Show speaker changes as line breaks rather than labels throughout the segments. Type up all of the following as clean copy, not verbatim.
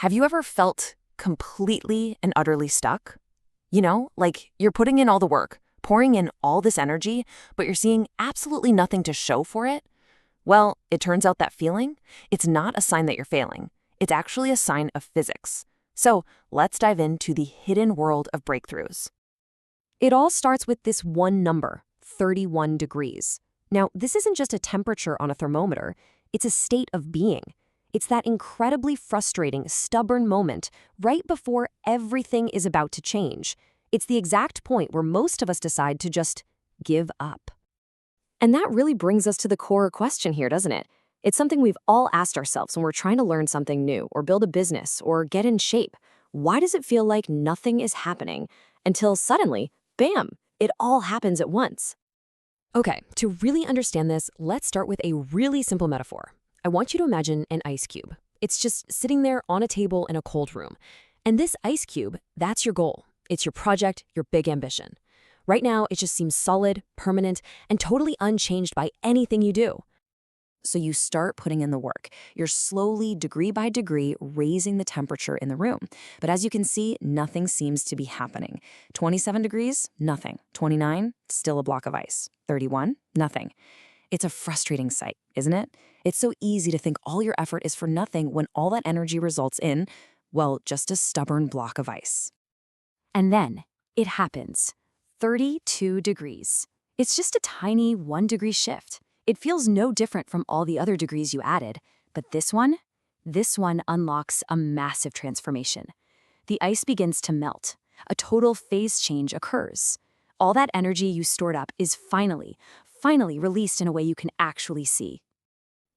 Have you ever felt completely and utterly stuck? You know, like you're putting in all the work, pouring in all this energy, but you're seeing absolutely nothing to show for it? Well, it turns out that feeling, it's not a sign that you're failing. It's actually a sign of physics. So let's dive into the hidden world of breakthroughs.
It all starts with this one number, 31 degrees. Now, this isn't just a temperature on a thermometer, it's a state of being. It's that incredibly frustrating, stubborn moment right before everything is about to change. It's the exact point where most of us decide to just give up. And that really brings us to the core question here, doesn't it? It's something we've all asked ourselves when we're trying to learn something new or build a business or get in shape. Why does it feel like nothing is happening until suddenly, bam, it all happens at once? Okay, to really understand this, let's start with a really simple metaphor. I want you to imagine an ice cube. It's just sitting there on a table in a cold room. And this ice cube, that's your goal. It's your project, your big ambition. Right now, it just seems solid, permanent, and totally unchanged by anything you do. So you start putting in the work. You're slowly, degree by degree, raising the temperature in the room. But as you can see, nothing seems to be happening. 27 degrees, nothing. 29, still a block of ice. 31, nothing. It's a frustrating sight, isn't it? It's so easy to think all your effort is for nothing when all that energy results in, well, just a stubborn block of ice. And then it happens. 32 degrees. It's just a tiny 1-degree shift. It feels no different from all the other degrees you added, but this one unlocks a massive transformation. The ice begins to melt. A total phase change occurs. All that energy you stored up is finally released in a way you can actually see.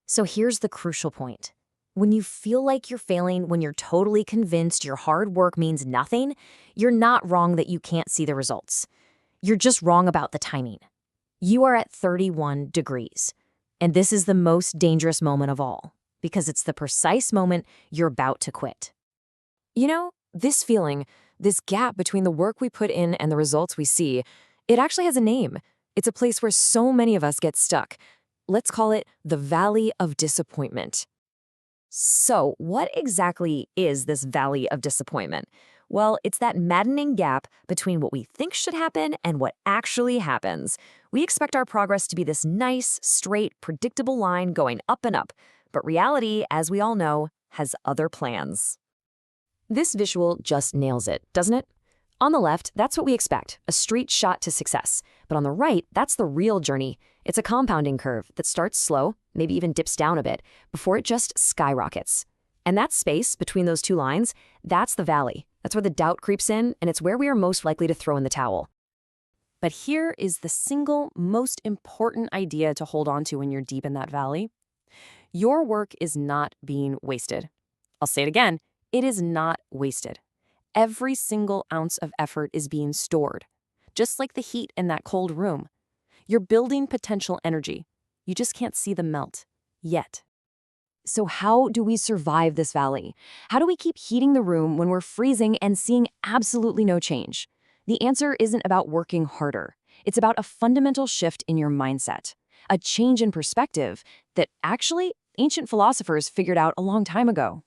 So here's the crucial point. When you feel like you're failing, when you're totally convinced your hard work means nothing, you're not wrong that you can't see the results. You're just wrong about the timing. You are at 31 degrees, and this is the most dangerous moment of all, because it's the precise moment you're about to quit. You know, this feeling, this gap between the work we put in and the results we see, it actually has a name. It's a place where so many of us get stuck. Let's call it the Valley of Disappointment. So, what exactly is this Valley of Disappointment? Well, it's that maddening gap between what we think should happen and what actually happens. We expect our progress to be this nice, straight, predictable line going up and up, but reality, as we all know, has other plans. This visual just nails it, doesn't it? On the left, that's what we expect, a straight shot to success. But on the right, that's the real journey. It's a compounding curve that starts slow, maybe even dips down a bit, before it just skyrockets. And that space between those two lines, that's the valley. That's where the doubt creeps in, and it's where we are most likely to throw in the towel. But here is the single most important idea to hold on to when you're deep in that valley. Your work is not being wasted. I'll say it again, it is not wasted. Every single ounce of effort is being stored, just like the heat in that cold room. You're building potential energy. You just can't see the melt yet. So how do we survive this valley? How do we keep heating the room when we're freezing and seeing absolutely no change? The answer isn't about working harder. It's about a fundamental shift in your mindset, a change in perspective that actually ancient philosophers figured out a long time ago.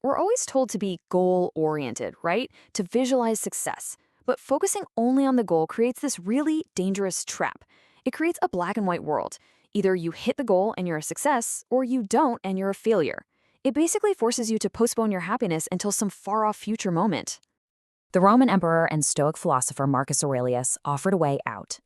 We're always told to be goal-oriented, right? To visualize success. But focusing only on the goal creates this really dangerous trap. It creates a black and white world. Either you hit the goal and you're a success, or you don't and you're a failure. It basically forces you to postpone your happiness until some far-off future moment. The Roman emperor and Stoic philosopher Marcus Aurelius offered a way out.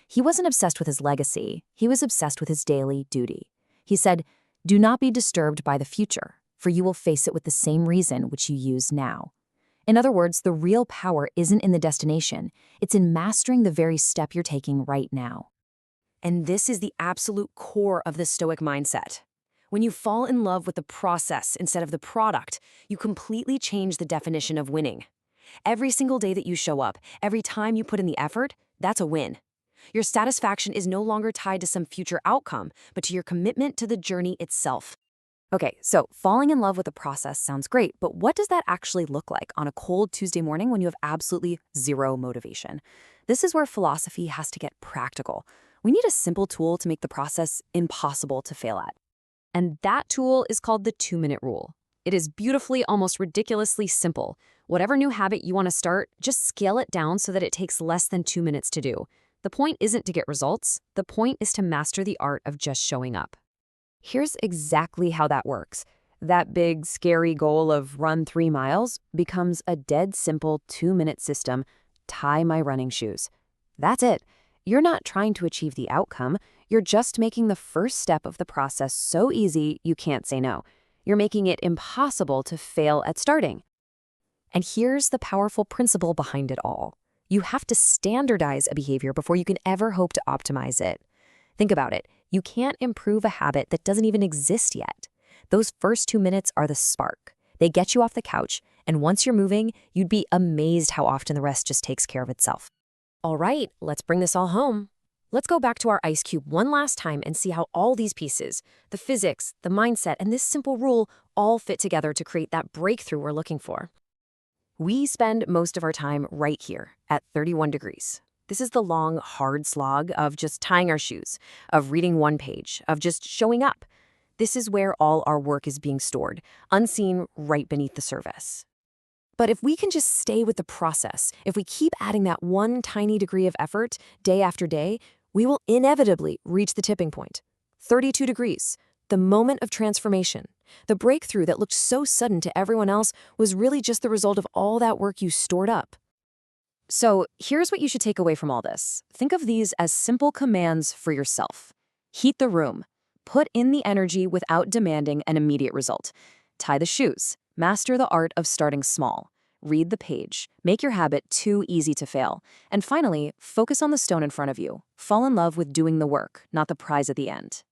He wasn't obsessed with his legacy, he was obsessed with his daily duty. He said, "Do not be disturbed by the future, for you will face it with the same reason which you use now." In other words, the real power isn't in the destination, it's in mastering the very step you're taking right now. And this is the absolute core of the Stoic mindset. When you fall in love with the process instead of the product, you completely change the definition of winning. Every single day that you show up, every time you put in the effort, that's a win. Your satisfaction is no longer tied to some future outcome, but to your commitment to the journey itself. Okay, so falling in love with the process sounds great, but what does that actually look like on a cold Tuesday morning when you have absolutely zero motivation? This is where philosophy has to get practical. We need a simple tool to make the process impossible to fail at. And that tool is called the 2-minute rule. It is beautifully, almost ridiculously simple. Whatever new habit you want to start, just scale it down so that it takes less than 2 minutes to do. The point isn't to get results. The point is to master the art of just showing up. Here's exactly how that works. That big, scary goal of run 3 miles becomes a dead simple 2-minute system: tie my running shoes. That's it. You're not trying to achieve the outcome. You're just making the first step of the process so easy you can't say no. You're making it impossible to fail at starting. And here's the powerful principle behind it all. You have to standardize a behavior before you can ever hope to optimize it. Think about it. You can't improve a habit that doesn't even exist yet. Those first 2 minutes are the spark. They get you off the couch, and once you're moving, you'd be amazed how often the rest just takes care of itself. All right, let's bring this all home. Let's go back to our ice cube one last time and see how all these pieces, the physics, the mindset, and this simple rule all fit together to create that breakthrough we're looking for. We spend most of our time right here at 31 degrees. This is the long, hard slog of just tying our shoes, of reading one page, of just showing up. This is where all our work is being stored, unseen right beneath the surface. But if we can just stay with the process, if we keep adding that one tiny degree of effort day after day, we will inevitably reach the tipping point. 32 degrees, the moment of transformation. The breakthrough that looked so sudden to everyone else was really just the result of all that work you stored up. So here's what you should take away from all this. Think of these as simple commands for yourself. Heat the room. Put in the energy without demanding an immediate result. Tie the shoes. Master the art of starting small. Read the page. Make your habit too easy to fail. And finally, focus on the stone in front of you. Fall in love with doing the work, not the prize at the end.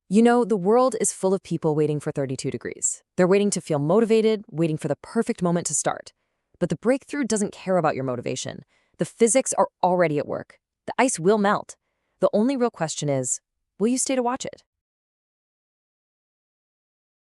You know, the world is full of people waiting for 32 degrees. They're waiting to feel motivated, waiting for the perfect moment to start. But the breakthrough doesn't care about your motivation. The physics are already at work. The ice will melt. The only real question is, will you stay to watch it?